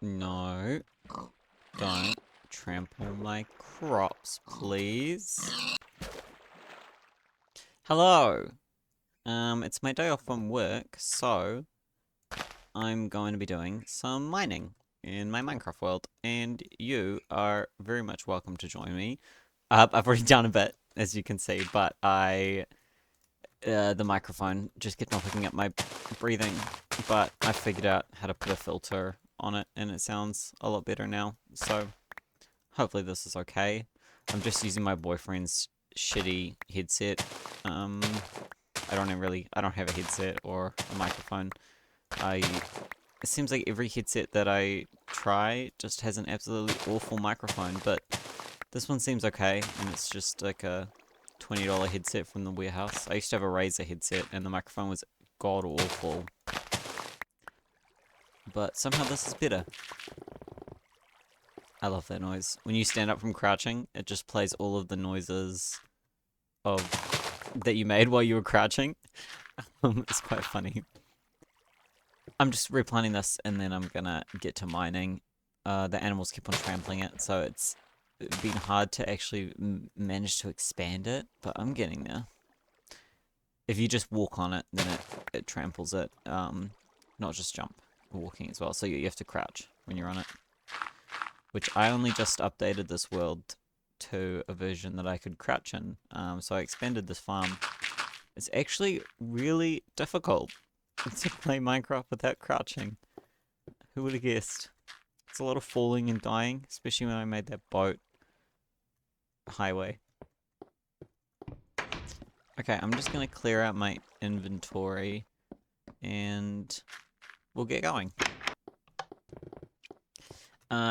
No, don't trample my crops, please. Hello. It's my day off from work, so I'm going to be doing some mining in my Minecraft world, and you are very much welcome to join me. I've already done a bit, as you can see, but the microphone just kept on picking up my breathing, but I figured out how to put a filter on it, and it sounds a lot better now, so hopefully this is okay. I'm just using my boyfriend's shitty headset. I don't have a headset or a microphone. It seems like every headset that I try just has an absolutely awful microphone, but this one seems okay, and it's just like a $20 headset from the warehouse. I used to have a Razer headset, and the microphone was god awful. But somehow this is better. I love that noise. When you stand up from crouching, it just plays all of the noises of that you made while you were crouching. It's quite funny. I'm just replanting this, and then I'm gonna get to mining. The animals keep on trampling it, so it's been hard to actually manage to expand it, but I'm getting there. If you just walk on it, then it tramples it. Not just jump, walking as well. So you have to crouch when you're on it. Which I only just updated this world to a version that I could crouch in. So I expanded this farm. It's actually really difficult to play Minecraft without crouching. Who would have guessed? It's a lot of falling and dying, especially when I made that boat highway. Okay, I'm just gonna clear out my inventory and we'll get going.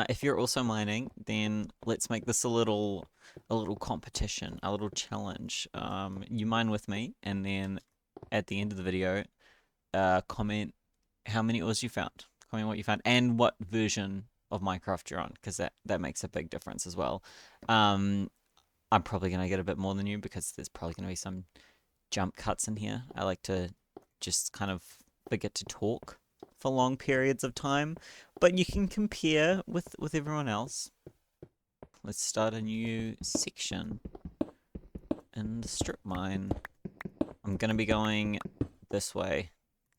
If you're also mining, then let's make this a little competition, a little challenge. You mine with me, and then at the end of the video, comment how many ores you found. Comment what you found and what version of Minecraft you're on, because that makes a big difference as well. I'm probably gonna get a bit more than you because there's probably gonna be some jump cuts in here. I like to just kind of forget to talk for long periods of time, but you can compare with everyone else. Let's start a new section in the strip mine. I'm gonna be going this way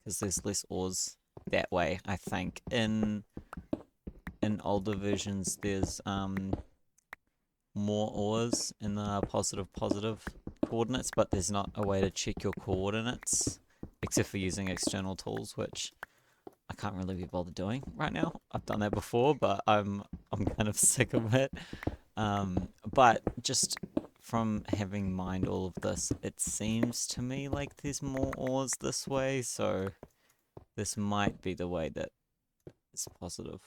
because there's less ores that way. I think in older versions there's more ores in the positive coordinates, but there's not a way to check your coordinates except for using external tools, which I can't really be bothered doing right now. I've done that before, but I'm kind of sick of it. But just from having mined all of this, it seems to me like there's more ores this way, so this might be the way that it's positive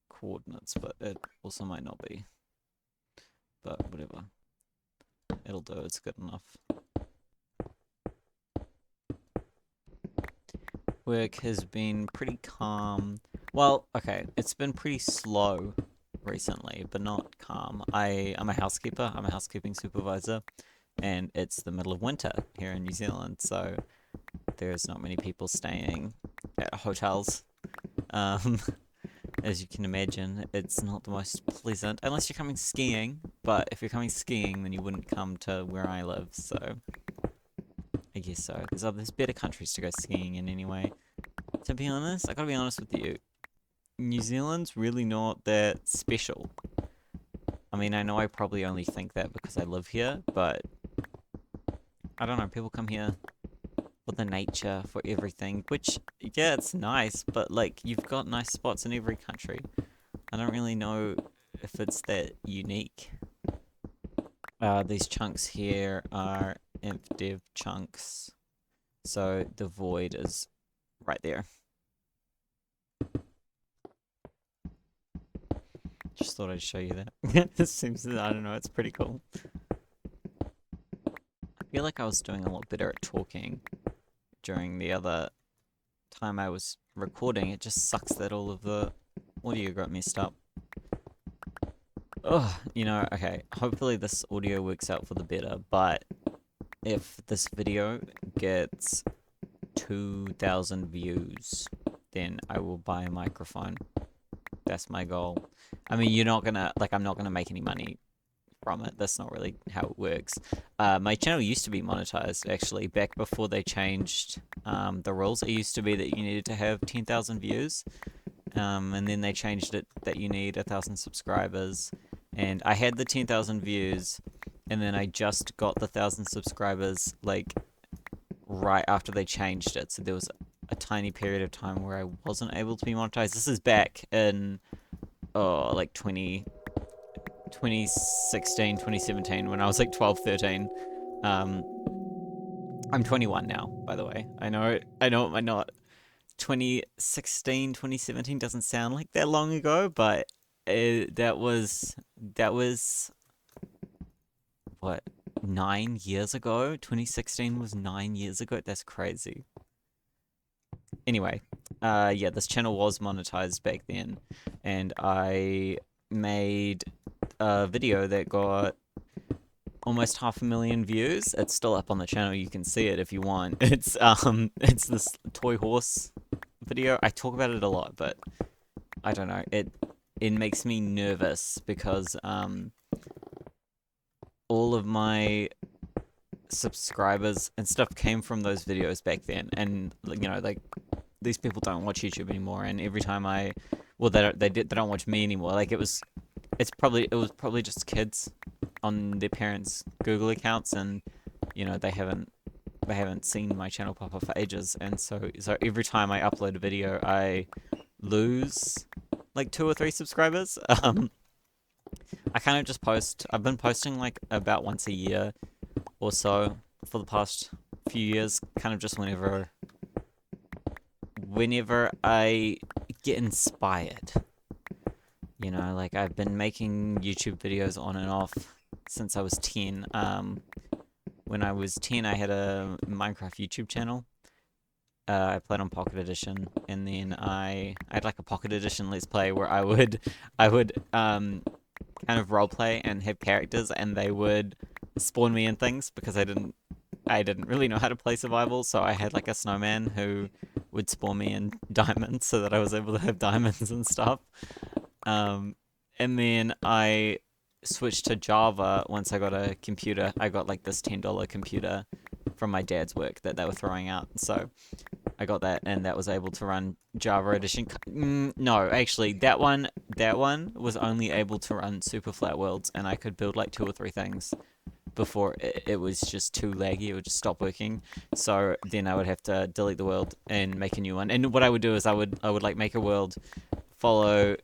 coordinates, but it also might not be. But whatever. It'll do, it's good enough. Work has been pretty calm. Well, okay, it's been pretty slow recently, but not calm. I'm a housekeeper, I'm a housekeeping supervisor, and it's the middle of winter here in New Zealand, so there's not many people staying at hotels. As you can imagine, it's not the most pleasant, unless you're coming skiing, but if you're coming skiing, then you wouldn't come to where I live, so I guess so. There's better countries to go skiing in anyway. To be honest, I gotta be honest with you, New Zealand's really not that special. I mean, I know I probably only think that because I live here, but I don't know, people come here for the nature, for everything, which, yeah, it's nice, but like, you've got nice spots in every country. I don't really know if it's that unique. These chunks here are imp-dev chunks, so the void is right there. Just thought I'd show you that. This seems, I don't know, it's pretty cool. I feel like I was doing a lot better at talking during the other time I was recording. It just sucks that all of the audio got messed up. Oh, okay, hopefully this audio works out for the better, but if this video gets 2,000 views, then I will buy a microphone. That's my goal. I mean, you're not gonna like I'm not gonna make any money from it. That's not really how it works. My channel used to be monetized actually back before they changed the rules. It used to be that you needed to have 10,000 views, and then they changed it that you need 1,000 subscribers. And I had the 10,000 views, and then I just got the 1,000 subscribers like right after they changed it. So there was a tiny period of time where I wasn't able to be monetized. This is back in like 2016, 2017, when I was like 12, 13. Um, I'm 21 now, by the way. I know it might not. 2016, 2017 doesn't sound like that long ago, but that was what, 9 years ago? 2016 was 9 years ago. That's crazy. Anyway, yeah, this channel was monetized back then, and I made a video that got almost 500,000 views. It's still up on the channel. You can see it if you want. It's this toy horse video. I talk about it a lot, but I don't know. It makes me nervous because all of my subscribers and stuff came from those videos back then, and like these people don't watch YouTube anymore, and every time well, they don't watch me anymore. Like it was probably just kids on their parents' Google accounts, and they haven't seen my channel pop up for ages, and so every time I upload a video, I lose like 2 or 3 subscribers. I kind of just post. I've been posting like about once a year or so for the past few years, kind of just whenever I get inspired. Like I've been making YouTube videos on and off since I was 10. When I was 10, I had a Minecraft YouTube channel. I played on Pocket Edition, and then I had like a Pocket Edition Let's Play where I would kind of roleplay and have characters, and they would spawn me in things because I didn't really know how to play survival, so I had like a snowman who would spawn me in diamonds so that I was able to have diamonds and stuff. And then I switched to Java once I got a computer. I got like this $10 computer from my dad's work that they were throwing out. So I got that, and that was able to run Java Edition. No, actually, that one was only able to run Super Flat Worlds, and I could build like 2 or 3 things before it was just too laggy. It would just stop working. So then I would have to delete the world and make a new one. And what I would do is I would like make a world, follow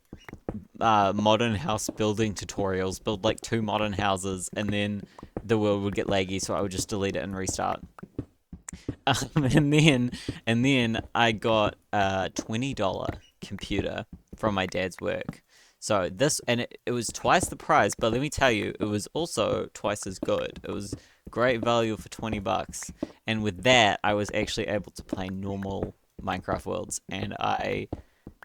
modern house building tutorials, build like 2 modern houses, and then the world would get laggy, so I would just delete it and restart. And then I got a $20 computer from my dad's work. So it was twice the price, but let me tell you, it was also twice as good. It was great value for $20, and with that, I was actually able to play normal Minecraft worlds, and I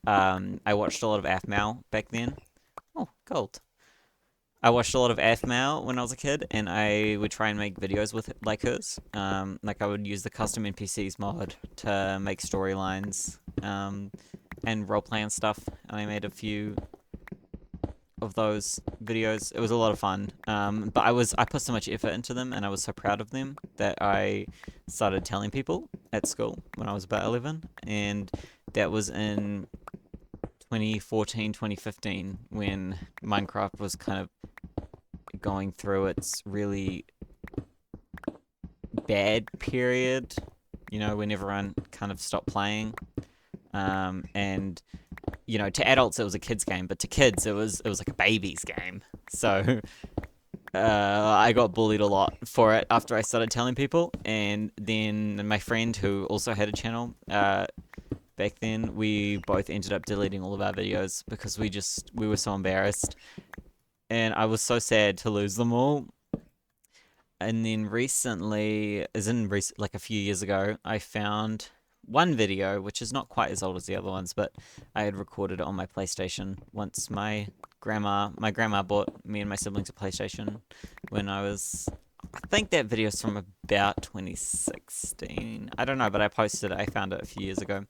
watched a lot of Aphmau back then. Oh, gold. I watched a lot of Aphmau when I was a kid, and I would try and make videos with it like hers. Like I would use the custom NPCs mod to make storylines, and roleplay and stuff. And I made a few of those videos. It was a lot of fun. But I put so much effort into them, and I was so proud of them that I started telling people at school when I was about 11, and that was in 2014, 2015, when Minecraft was kind of going through its really bad period, when everyone kind of stopped playing. And to adults it was a kids game, but to kids it was like a baby's game. So I got bullied a lot for it after I started telling people, and then my friend who also had a channel back then, we both ended up deleting all of our videos because we were so embarrassed, and I was so sad to lose them all. And then recently, like a few years ago, I found one video, which is not quite as old as the other ones, but I had recorded it on my PlayStation once my grandma bought me and my siblings a PlayStation when I think that video's from about 2016. I don't know, but I found it a few years ago,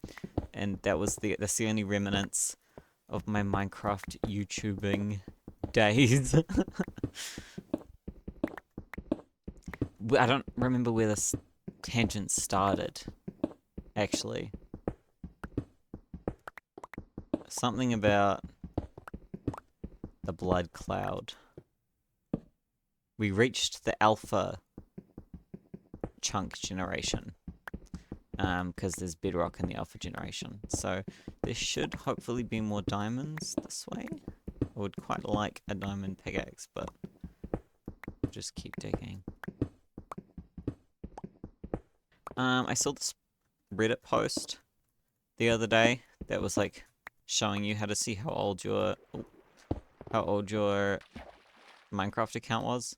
and that's the only remnants of my Minecraft YouTubing days. I don't remember where this tangent started, actually. Something about the blood cloud. We reached the alpha chunk generation. Because there's bedrock in the alpha generation. So there should hopefully be more diamonds this way. I would quite like a diamond pickaxe, but just keep digging. I saw this Reddit post the other day that was like showing you how to see how old your Minecraft account was.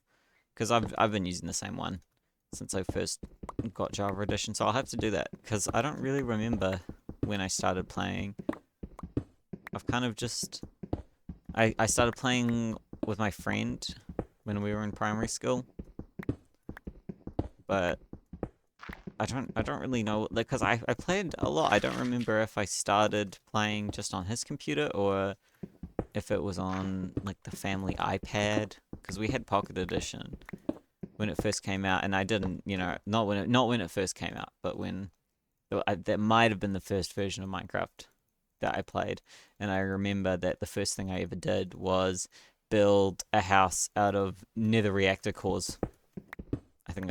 Because I've been using the same one since I first got Java Edition, so I'll have to do that because I don't really remember when I started playing. I've kind of just I started playing with my friend when we were in primary school, but I don't really know, like, because I played a lot. I don't remember if I started playing just on his computer or if it was on like the family iPad, because we had Pocket Edition when it first came out, and I didn't, not when it first came out, but when that might have been the first version of Minecraft that I played, and I remember that the first thing I ever did was build a house out of nether reactor cores. I think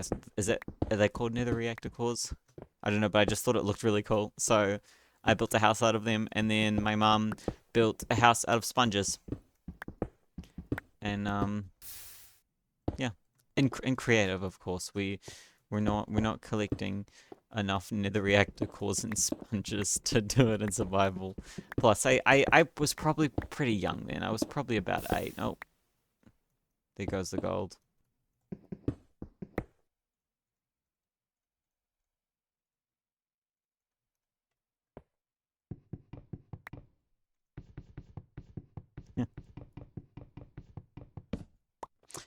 are they called nether reactor cores? I don't know, but I just thought it looked really cool, so I built a house out of them, and then my mum built a house out of sponges, and yeah, in creative, of course, we're not collecting enough nether reactor cores and sponges to do it in survival. Plus, I was probably pretty young then. I was probably about 8. Oh, there goes the gold. Yeah.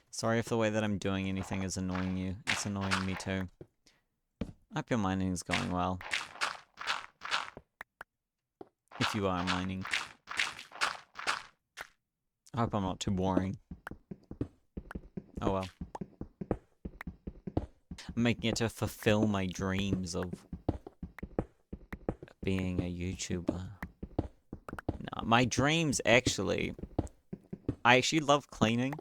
Sorry if the way that I'm doing anything is annoying you. It's annoying me too. I hope your mining is going well. If you are mining. I hope I'm not too boring. Oh well. I'm making it to fulfill my dreams of being a YouTuber. No, my dreams I actually love cleaning,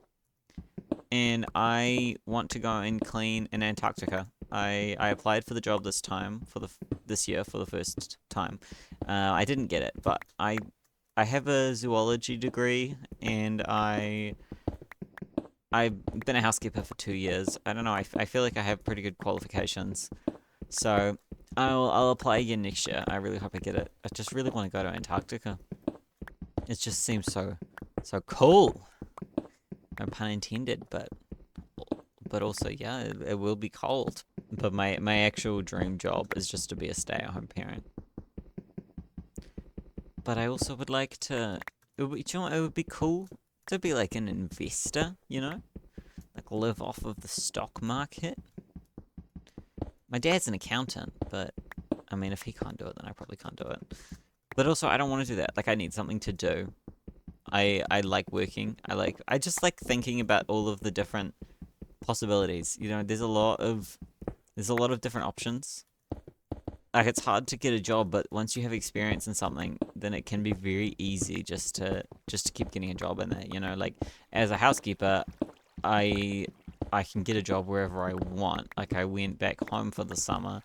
and I want to go and clean in Antarctica. I applied for the job this year for the first time. I didn't get it, but I have a zoology degree, and I've been a housekeeper for 2 years. I don't know. I feel like I have pretty good qualifications, so I'll apply again next year. I really hope I get it. I just really want to go to Antarctica. It just seems so cool. No pun intended, but also yeah, it will be cold. But my actual dream job is just to be a stay-at-home parent. But I also would like to. It would be cool to be like an investor, like live off of the stock market. My dad's an accountant, but I mean, if he can't do it, then I probably can't do it. But also, I don't want to do that. Like, I need something to do. I like working. I just like thinking about all of the different possibilities. There's a lot of different options. Like, it's hard to get a job, but once you have experience in something, then it can be very easy just to keep getting a job in there. Like, as a housekeeper, I can get a job wherever I want. Like, I went back home for the summer,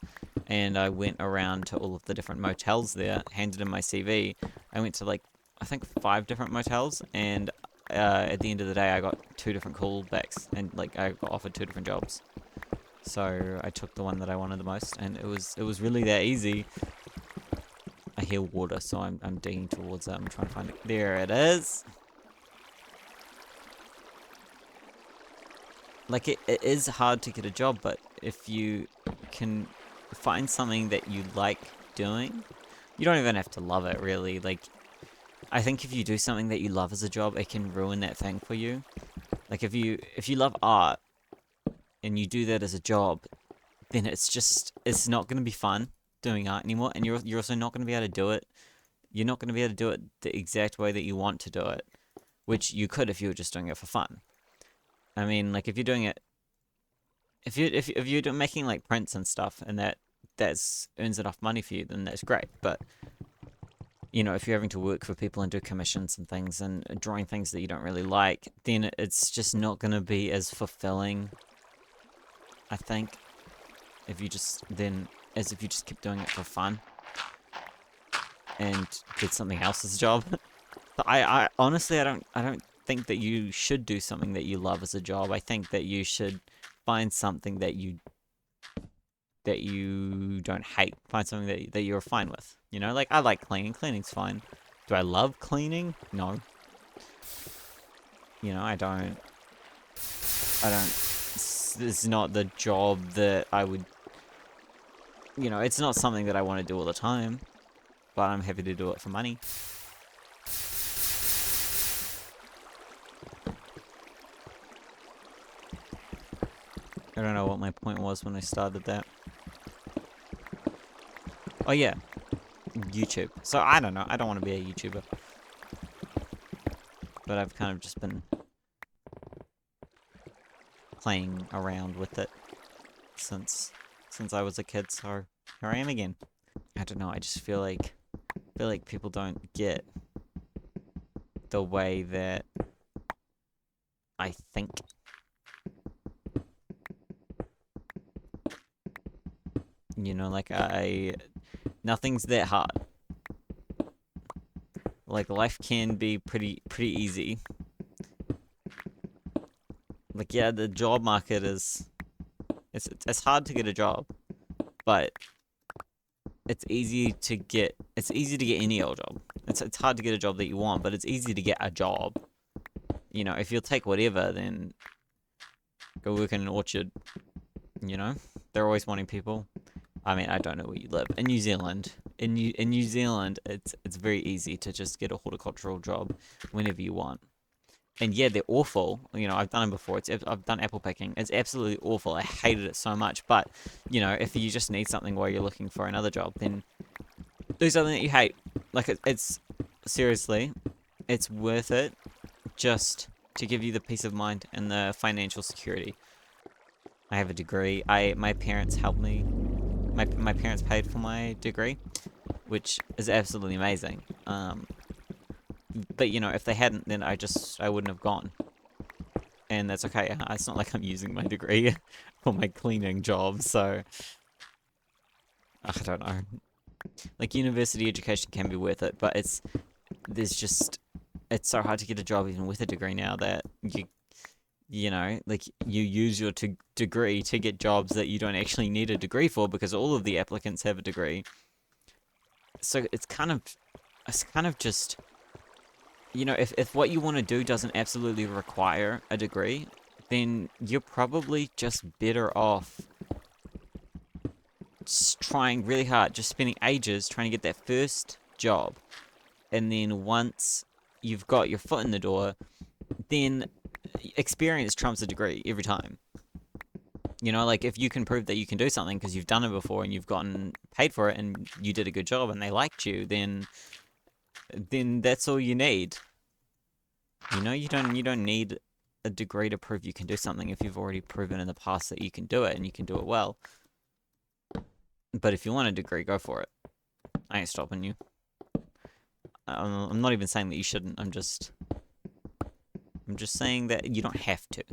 and I went around to all of the different motels there, handed in my CV. I went to, like, I think 5 different motels, and at the end of the day, I got 2 different callbacks, and, like, I got offered 2 different jobs. So I took the one that I wanted the most, and it was really that easy. I hear water, so I'm digging towards it. I'm trying to find it. There it is. Like, it is hard to get a job, but if you can find something that you like doing, you don't even have to love it, really. Like, I think if you do something that you love as a job, it can ruin that thing for you. Like, if you love art and you do that as a job, then it's not going to be fun doing art anymore, and you're also not going to be able to do it you're not going to be able to do it the exact way that you want to do it, which you could if you were just doing it for fun. I mean, like if you're doing it, if you're making like prints and stuff, and that's earns enough money for you, then that's great. But you know, if you're having to work for people and do commissions and things and drawing things that you don't really like, then it's just not going to be as fulfilling, I think, if you just then as if you just keep doing it for fun and did something else's job. But I honestly I don't think that you should do something that you love as a job. I think that you should find something that you don't hate. Find something that you're fine with. You know, like I like cleaning. Cleaning's fine. Do I love cleaning? No. You know, I don't. This is not the job that I would. You know, it's not something that I want to do all the time, but I'm happy to do it for money. I don't know what my point was when I started that. Oh yeah, YouTube. So I don't know. I don't want to be a YouTuber, but I've kind of just been playing around with it since I was a kid. So here I am again. I don't know. I just feel like people don't get the way that I think. You know, like nothing's that hard. Like life can be pretty easy. Like yeah, the job market is it's hard to get a job, but it's easy to get any old job. It's hard to get a job that you want, but it's easy to get a job. You know, if you'll take whatever, then go work in an orchard. You know, they're always wanting people. I mean, I don't know where you live. In New Zealand, in New Zealand, it's very easy to just get a horticultural job whenever you want. And yeah, they're awful. You know, I've done them before. I've done apple picking. It's absolutely awful. I hated it so much. But you know, if you just need something while you're looking for another job, then do something that you hate. Like it's seriously, it's worth it just to give you the peace of mind and the financial security. I have a degree. My parents helped me. My parents paid for my degree, which is absolutely amazing. But you know, if they hadn't, then I wouldn't have gone, and that's okay. It's not like I'm using my degree for my cleaning job, so I don't know. Like university education can be worth it, but it's so hard to get a job even with a degree now that you know, like you use your degree to get jobs that you don't actually need a degree for because all of the applicants have a degree. So it's kind of just, you know, if what you want to do doesn't absolutely require a degree, then you're probably just better off just trying really hard, just spending ages trying to get that first job. And then once you've got your foot in the door, then experience trumps a degree every time. You know, like if you can prove that you can do something because you've done it before and you've gotten paid for it and you did a good job and they liked you, then that's all you need. You know, you don't need a degree to prove you can do something if you've already proven in the past that you can do it and you can do it well. But if you want a degree, go for it. I ain't stopping you. I'm not even saying that you shouldn't. I'm just saying that you don't have to.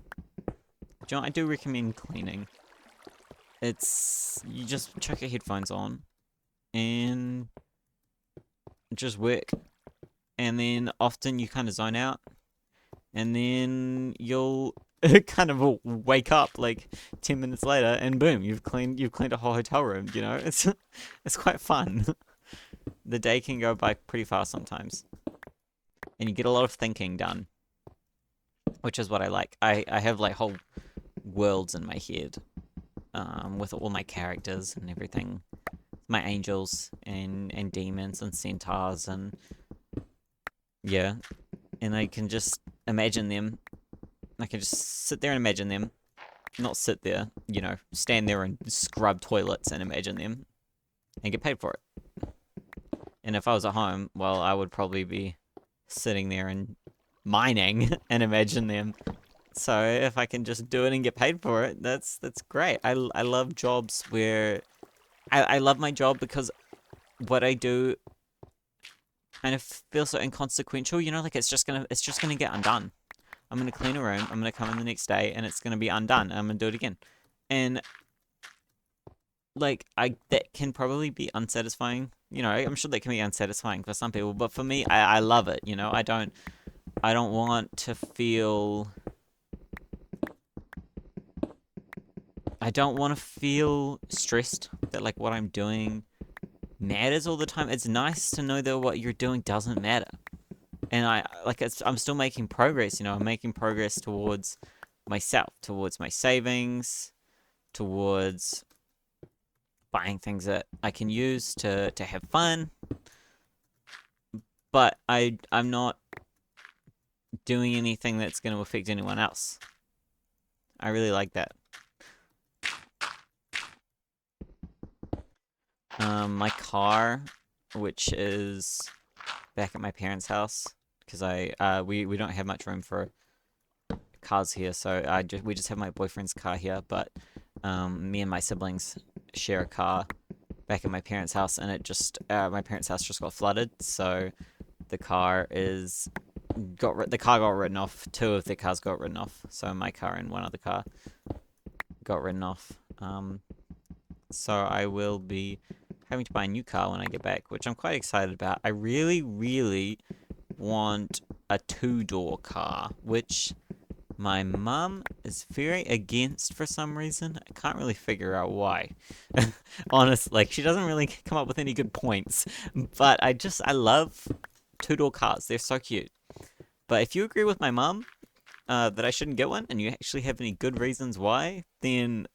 You know, I do recommend cleaning. You just chuck your headphones on and just work. And then often you kind of zone out. And then you'll kind of wake up like 10 minutes later and boom, you've cleaned a whole hotel room, you know? It's quite fun. The day can go by pretty fast sometimes. And you get a lot of thinking done. Which is what I like. I have like whole worlds in my head, with all my characters and everything, my angels and demons and centaurs and yeah, and I can just imagine them. I can just sit there and imagine them, not sit there, you know, stand there and scrub toilets and imagine them, and get paid for it. And if I was at home, well, I would probably be sitting there and mining and imagine them. So if I can just do it and get paid for it, that's great. I love jobs where I love my job because what I do kind of feels so inconsequential, you know, like it's just gonna get undone. I'm gonna clean a room, I'm gonna come in the next day and it's gonna be undone and I'm gonna do it again. And like that can probably be unsatisfying. You know, I'm sure that can be unsatisfying for some people, but for me, I love it, you know. I don't want to feel I don't want to feel stressed that like what I'm doing matters all the time. It's nice to know that what you're doing doesn't matter. And I'm still making progress, you know. I'm making progress towards myself, towards my savings, towards buying things that I can use to have fun. But I'm not doing anything that's going to affect anyone else. I really like that. My car, which is back at my parents' house, because we don't have much room for cars here, so we just have my boyfriend's car here. But me and my siblings share a car back at my parents' house, and my parents' house just got flooded, so the car got written off. Two of the cars got written off, so my car and one other car got written off. So I will be having to buy a new car when I get back, which I'm quite excited about. I really, really want a two-door car, which my mum is very against for some reason. I can't really figure out why. Honestly, like, she doesn't really come up with any good points. But I love two-door cars. They're so cute. But if you agree with my mum that I shouldn't get one, and you actually have any good reasons why, then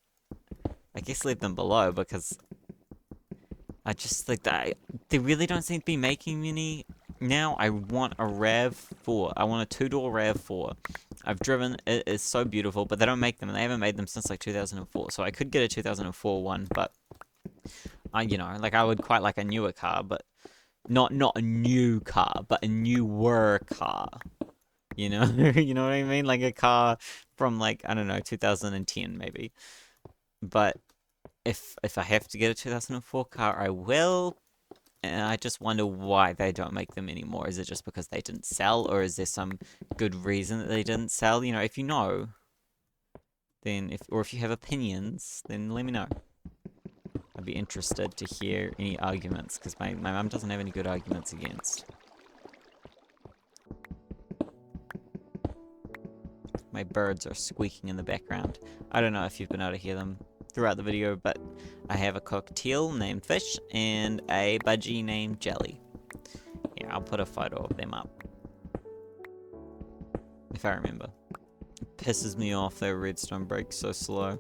I guess leave them below, because I just like that. They really don't seem to be making any now. I want a RAV4. I want a two-door RAV4. I've driven it. Is so beautiful, but they don't make them. They haven't made them since like 2004. So I could get a 2004 one, but you know, like I would quite like a newer car, but not a new car, but a newer car. You know, you know what I mean? Like a car from like, I don't know, 2010 maybe. But if I have to get a 2004 car, I will. And I just wonder why they don't make them anymore. Is it just because they didn't sell, or is there some good reason that they didn't sell? You know, if you know, then if you have opinions, then let me know. I'd be interested to hear any arguments, because my mum doesn't have any good arguments against. My birds are squeaking in the background. I don't know if you've been able to hear them throughout the video, but I have a cockatiel named Fish and a budgie named Jelly. Yeah, I'll put a photo of them up. If I remember. It pisses me off that redstone breaks so slow.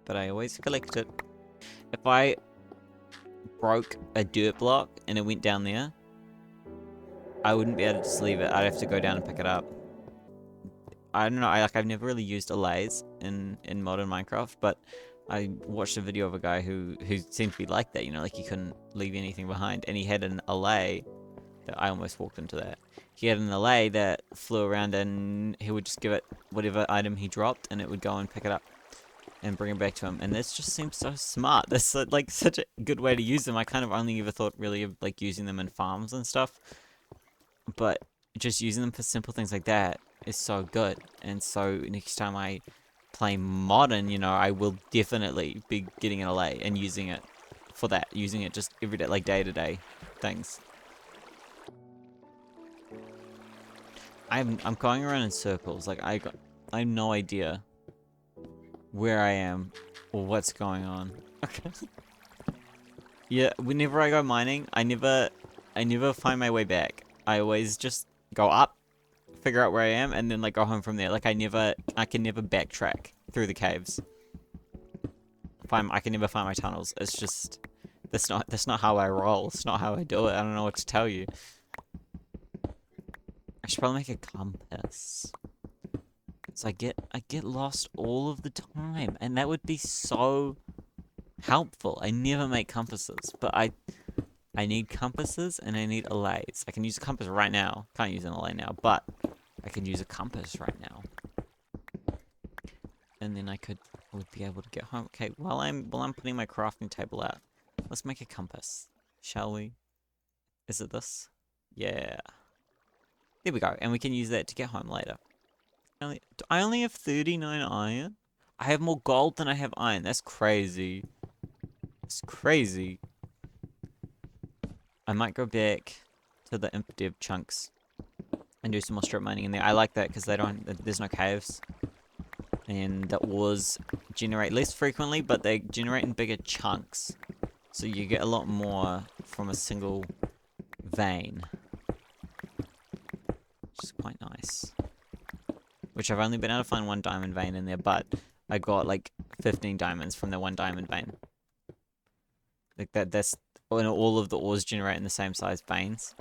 But I always collect it. If I broke a dirt block and it went down there, I wouldn't be able to just leave it. I'd have to go down and pick it up. I don't know, I've never really used allays in modern Minecraft, but I watched a video of a guy who seemed to be like that, you know, like he couldn't leave anything behind, and he had an allay that I almost walked into that. He had an allay that flew around, and he would just give it whatever item he dropped, and it would go and pick it up and bring it back to him. And this just seems so smart. That's like such a good way to use them. I kind of only ever thought really of like using them in farms and stuff, but just using them for simple things like that is so good. And so next time I play modern, you know, I will definitely be getting an allay and using it for that, using it just every day, like day-to-day things. I'm going around in circles. Like I have no idea where I am or what's going on. Okay. Yeah, whenever I go mining, I never find my way back. I always just go up, figure out where I am, and then like go home from there. Like I can never backtrack through the caves. I can never find my tunnels. It's just that's not how I roll. It's not how I do it. I don't know what to tell you. I should probably make a compass. So I get lost all of the time, and that would be so helpful. I never make compasses, but I need compasses and I need allays. I can use a compass right now. Can't use an allay now, but I can use a compass right now. And then would be able to get home. Okay, while I'm putting my crafting table out, let's make a compass, shall we? Is it this? Yeah. There we go, and we can use that to get home later. I only have 39 iron. I have more gold than I have iron. That's crazy. It's crazy. I might go back to the Imp Dev chunks and do some more strip mining in there. I like that because there's no caves. And the ores generate less frequently, but they generate in bigger chunks. So you get a lot more from a single vein. Which is quite nice. Which I've only been able to find one diamond vein in there, but I got like 15 diamonds from the one diamond vein. Like that's when all of the ores generate in the same size veins.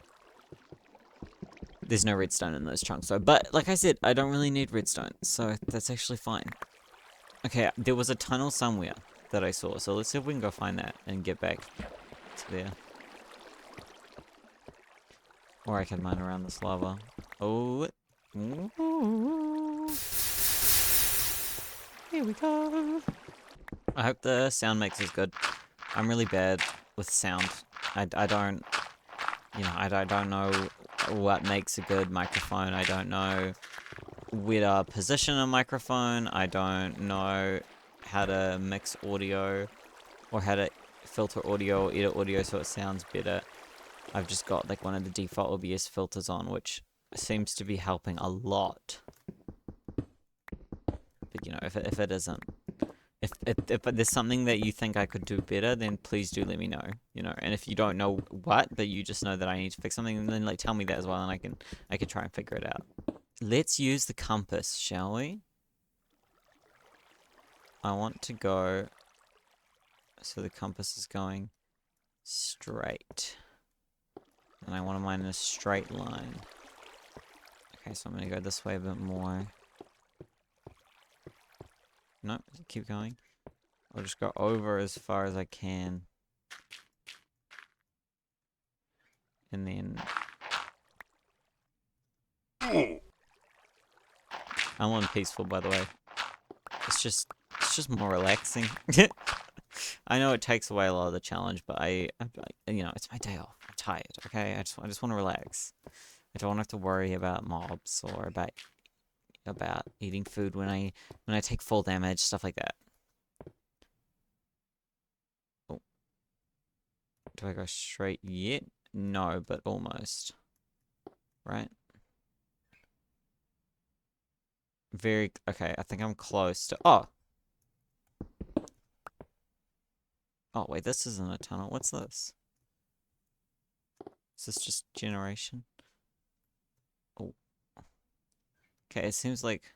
There's no redstone in those chunks though. But like I said, I don't really need redstone, so that's actually fine. Okay, there was a tunnel somewhere that I saw, so let's see if we can go find that and get back to there. Or I can mine around this lava. Oh, ooh. Here we go. I hope the sound mix is good. I'm really bad with sound. I don't, I don't know what makes a good microphone. I don't know where to position a microphone. I don't know how to mix audio or how to filter audio or edit audio so it sounds better. I've just got like one of the default OBS filters on, which seems to be helping a lot. But if it isn't, if there's something that you think I could do better, then please do let me know. And if you don't know what, but you just know that I need to fix something, then like tell me that as well, and I can try and figure it out. Let's use the compass, shall we? I want to go so the compass is going straight. And I want to mine in a straight line. Okay, so I'm going to go this way a bit more. No, keep going. I'll just go over as far as I can. And then... I'm on peaceful, by the way. It's just more relaxing. I know it takes away a lot of the challenge, but it's my day off. I'm tired, okay? I just want to relax. I don't want to have to worry about mobs or about eating food when I take full damage, stuff like that. Oh. Do I go straight yet? No, but almost. Right? Okay, I think I'm close to... Oh! Oh, wait, this isn't a tunnel. What's this? Is this just generation? Oh. Okay, it seems like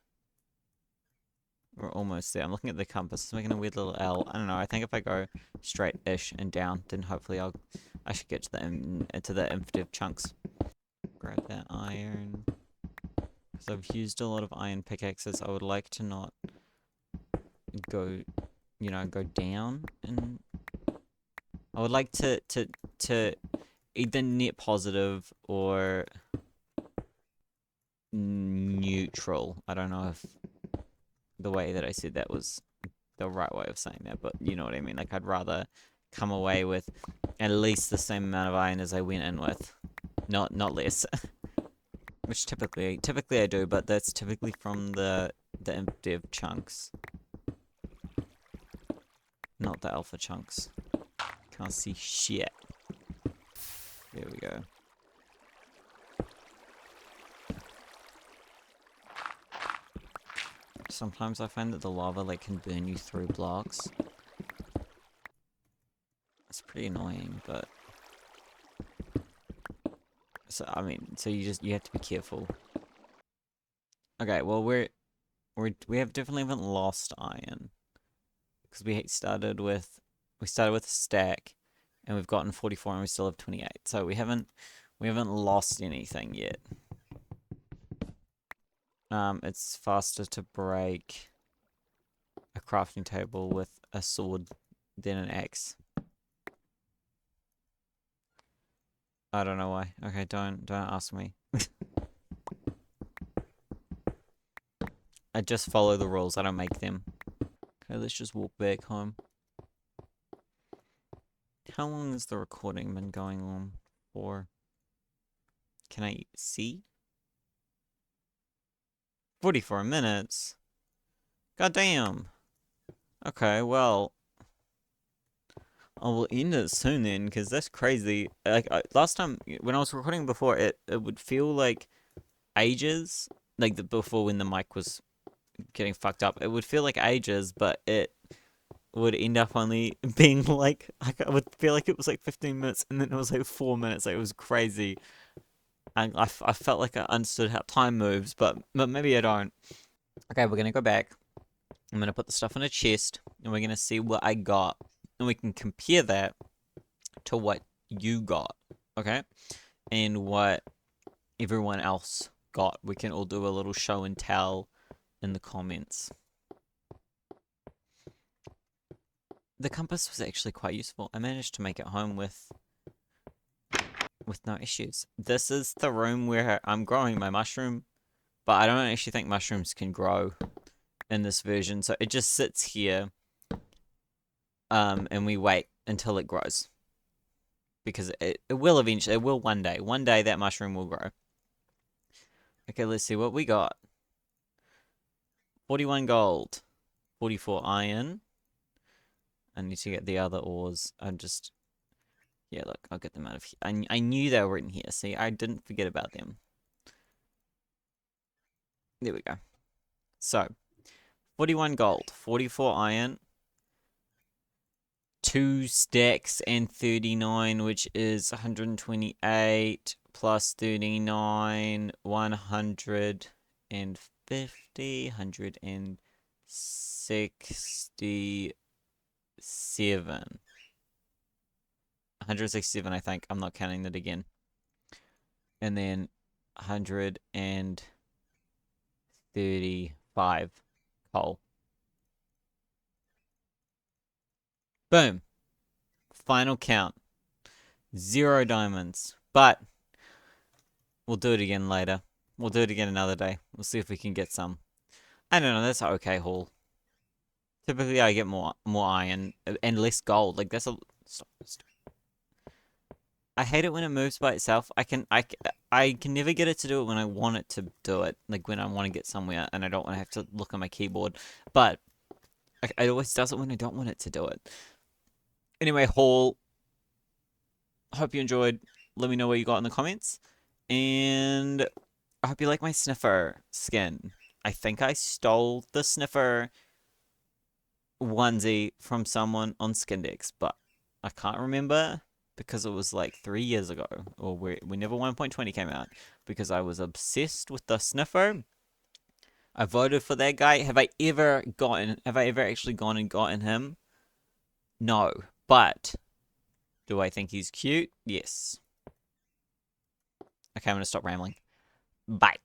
we're almost there. I'm looking at the compass. It's making a weird little L. I don't know. I think if I go straight-ish and down, then hopefully I should get to the infinite chunks. Grab that iron. Because I've used a lot of iron pickaxes. I would like to not go, go down, and I would like to either net positive or neutral. I don't know if the way that I said that was the right way of saying that, but you know what I mean. Like, I'd rather come away with at least the same amount of iron as I went in with, not less. Which typically I do, but that's typically from the Imp Dev chunks, not the alpha chunks. Can't see shit. There we go. Sometimes I find that the lava can burn you through blocks. It's pretty annoying, but so you have to be careful. Okay, well we have definitely haven't lost iron because we started with a stack, and we've gotten 44, and we still have 28. So we haven't lost anything yet. It's faster to break a crafting table with a sword then an X. I don't know why. Okay, don't ask me. I just follow the rules. I don't make them. Okay, let's just walk back home. How long has the recording been going on for? Can I see? 44 minutes? God damn. Okay, well, I will end it soon then, because that's crazy. Like, last time, when I was recording before, it would feel like ages. Like, before when the mic was getting fucked up. It would feel like ages, but it would end up only being like I would feel like it was like 15 minutes, and then it was like 4 minutes. Like, it was crazy. And I felt like I understood how time moves, but maybe I don't. Okay, we're gonna go back. I'm gonna put the stuff in a chest, and we're gonna see what I got, and we can compare that to what you got, okay, and what everyone else got. We can all do a little show and tell in the comments. The compass was actually quite useful. I managed to make it home with no issues. This is the room where I'm growing my mushroom, but I don't actually think mushrooms can grow in this version, so it just sits here, and we wait until it grows. Because it will eventually, it will one day that mushroom will grow. Okay, let's see what we got. 41 gold, 44 iron. I need to get the other ores. Yeah, look, I'll get them out of here. I knew they were in here. See, I didn't forget about them. There we go. So, 41 gold, 44 iron, 2 stacks and 39, which is 128 plus 39, 150, 167. 167, I think. I'm not counting that again. And then 135 coal. Boom. Final count. 0 diamonds. But we'll do it again later. We'll do it again another day. We'll see if we can get some. I don't know, that's an okay haul. Typically I get more iron and less gold. Like, that's a... Stop. I hate it when it moves by itself. I can never get it to do it when I want it to do it. Like, when I want to get somewhere and I don't want to have to look on my keyboard. But it always does it when I don't want it to do it. Anyway, haul. Hope you enjoyed. Let me know what you got in the comments. And I hope you like my sniffer skin. I think I stole the sniffer onesie from someone on Skindex, but I can't remember because it was like 3 years ago, or whenever 1.20 came out, because I was obsessed with the sniffer. I voted for that guy. Have I ever actually gone and gotten him? No. But do I think he's cute? Yes. Okay, I'm gonna stop rambling. Bye.